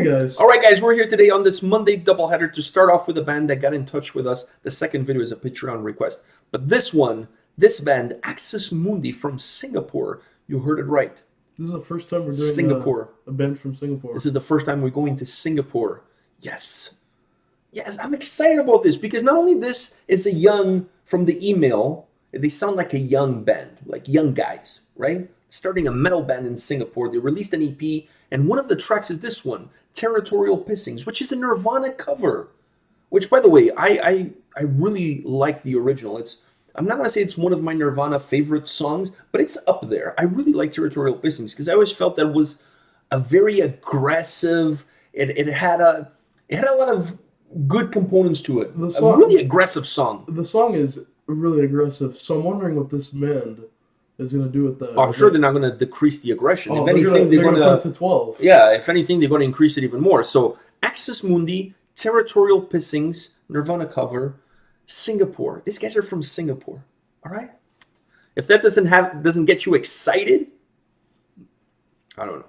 Hey guys. All right, guys, we're here today on this Monday doubleheader to start off with a band that got in touch with us. The second video is a Patreon request. But this band, Axis Mundi from Singapore, you heard it right. This is the first time we're doing Singapore. A band from Singapore. This is the first time we're going to Singapore. Yes. Yes, I'm excited about this because not only this is a young, from the email, they sound like a young band, like young guys, right? Starting a metal band in Singapore. They released an EP, and one of the tracks is this one, Territorial Pissings, which is a Nirvana cover. Which, by the way, I really like the original. I'm not going to say it's one of my Nirvana favorite songs, but it's up there. I really like Territorial Pissings because I always felt that it was a very aggressive. It had a lot of good components to it. A really aggressive song. The song is really aggressive, so I'm wondering what this band is going to do with that. I'm sure they're not going to decrease the aggression. Oh, if anything, they're going to put it to 12. Yeah, if anything, they're going to increase it even more. So, Axis Mundi, Territorial Pissings, Nirvana cover, Singapore. These guys are from Singapore. All right? If that doesn't get you excited, I don't know.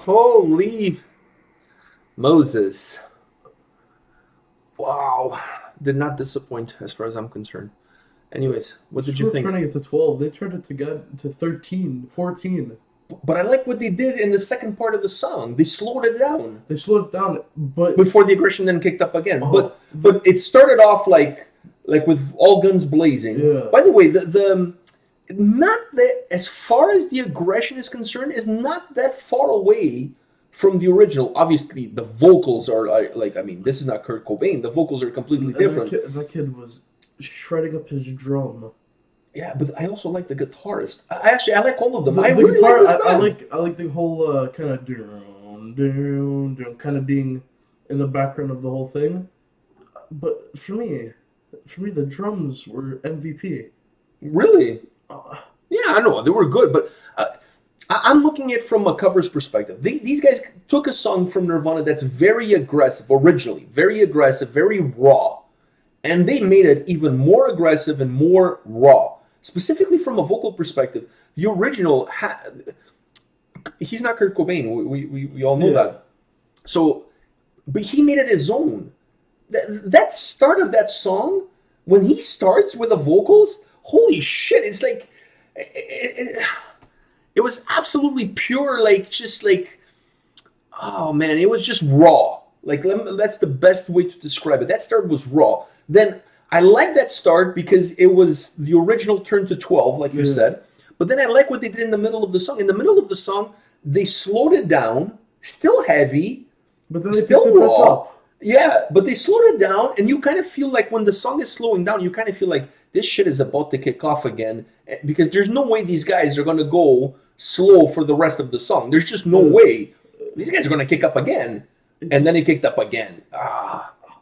Holy Moses. Wow. Did not disappoint as far as I'm concerned. Anyways, what did you think? Turning it to 12. They turned it to get to 13, 14. But I like what they did in the second part of the song. They slowed it down. But before the aggression then kicked up again. But it started off like with all guns blazing. Yeah. By the way, the not that, as far as the aggression is concerned, is not that far away from the original. Obviously, the vocals are like, I mean, this is not Kurt Cobain. The vocals are completely different. That kid was shredding up his drum. Yeah, but I also like the guitarist. I like all of them. I like the whole kind of kind of being in the background of the whole thing. But for me, for me, the drums were MVP. Really? Uh, Yeah, I know they were good, but I'm looking at it from a covers perspective. These guys took a song from Nirvana that's very aggressive, originally, very aggressive, very raw, and they made it even more aggressive and more raw. Specifically from a vocal perspective, the original, he's not Kurt Cobain. We all know Yeah. that. So, but he made it his own. That start of that song, when he starts with the vocals, holy shit! It's like it was absolutely pure, like just like, oh man, it was just raw. Like that's the best way to describe it. That start was raw. Then I like that start because it was the original turn to 12, like you said. But then I like what they did in the middle of the song. In the middle of the song, they slowed it down, still heavy, but then they still picked it back raw. up. Yeah, but they slowed it down, and you kind of feel like when the song is slowing down, you kind of feel like this shit is about to kick off again, because there's no way these guys are going to go slow for the rest of the song. There's just no way. These guys are going to kick up again, and then he kicked up again.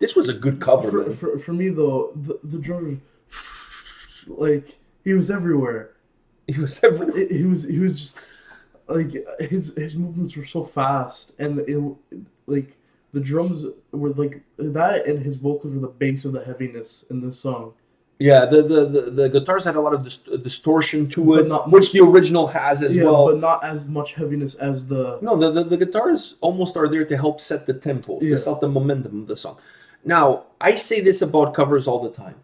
This was a good cover. For me, though, the drummer, like, he was everywhere. He was everywhere. He was just, like, his movements were so fast, and like, the drums were like that, and his vocals were the base of the heaviness in this song. Yeah, the guitars had a lot of distortion to it, But which the original has as well. But not as much heaviness as the... No, the guitars almost are there to help set the tempo, to set the momentum of the song. Now, I say this about covers all the time.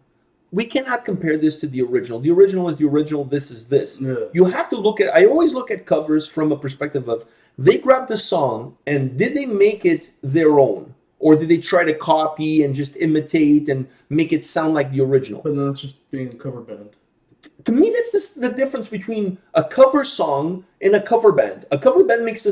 We cannot compare this to the original. The original is the original, this is this. Yeah. You have to look at... I always look at covers from a perspective of, they grabbed the song, and did they make it their own? Or did they try to copy and just imitate and make it sound like the original? But then that's just being a cover band. To me, that's just the difference between a cover song and a cover band. A cover band makes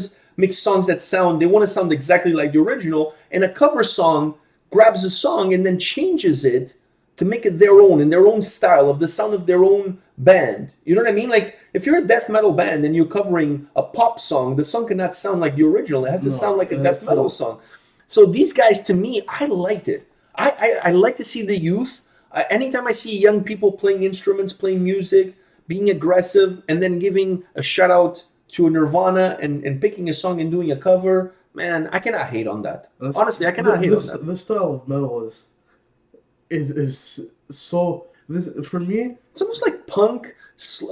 songs that they want to sound exactly like the original, and a cover song grabs a song and then changes it to make it their own, in their own style, of the sound of their own band. You know what I mean? Like, if you're a death metal band and you're covering a pop song, the song cannot sound like the original. It has to sound like a death metal song. So these guys, to me, I liked it. I like to see the youth. Anytime I see young people playing instruments, playing music, being aggressive, and then giving a shout out to a Nirvana and picking a song and doing a cover, man, I cannot hate on that. Honestly, I cannot hate on that. This style of metal is so... for me, it's almost like punk.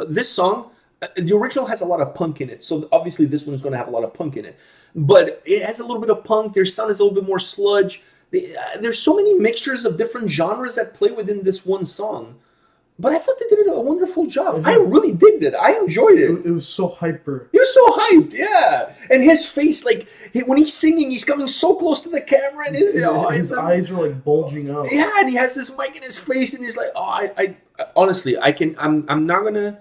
This song, the original has a lot of punk in it, so obviously this one is going to have a lot of punk in it. But it has a little bit of punk. Their sound is a little bit more sludge. There's so many mixtures of different genres that play within this one song. But I thought they did a wonderful job. I really digged it. I enjoyed it. It was so hyper. He was so hyped, yeah. And his face, like, when he's singing, he's coming so close to the camera, and his eyes are like bulging out. Yeah, and he has this mic in his face, and he's like, I honestly, I'm not gonna.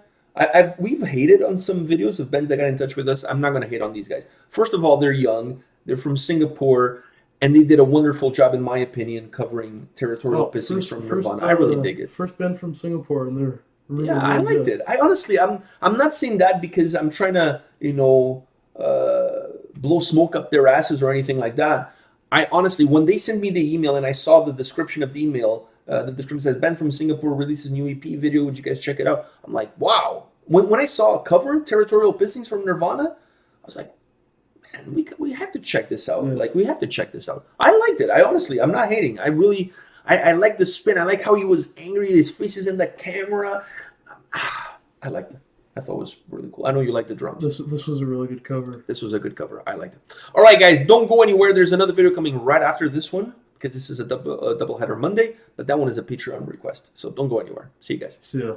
We've hated on some videos of bands that got in touch with us. I'm not gonna hate on these guys. First of all, they're young. They're from Singapore, and they did a wonderful job, in my opinion, covering Territorial Pissings from Nirvana. I really dig it. First band from Singapore, and they're really, I really liked good. it. I honestly, I'm not saying that because I'm trying to, blow smoke up their asses or anything like that. I honestly, when they sent me the email and I saw the description of the email, the description says, Ben from Singapore releases new EP video. Would you guys check it out? I'm like, wow. When I saw a cover, Territorial Pissings from Nirvana, I was like, man, we have to check this out. Yeah. Like, we have to check this out. I liked it. I'm not hating. I like the spin. I like how he was angry. His face is in the camera. I liked it. I thought it was really cool. I know you like the drums. This was a really good cover. This was a good cover. I liked it. All right, guys, don't go anywhere. There's another video coming right after this one because this is a double header Monday, but that one is a Patreon request. So don't go anywhere. See you guys. See ya.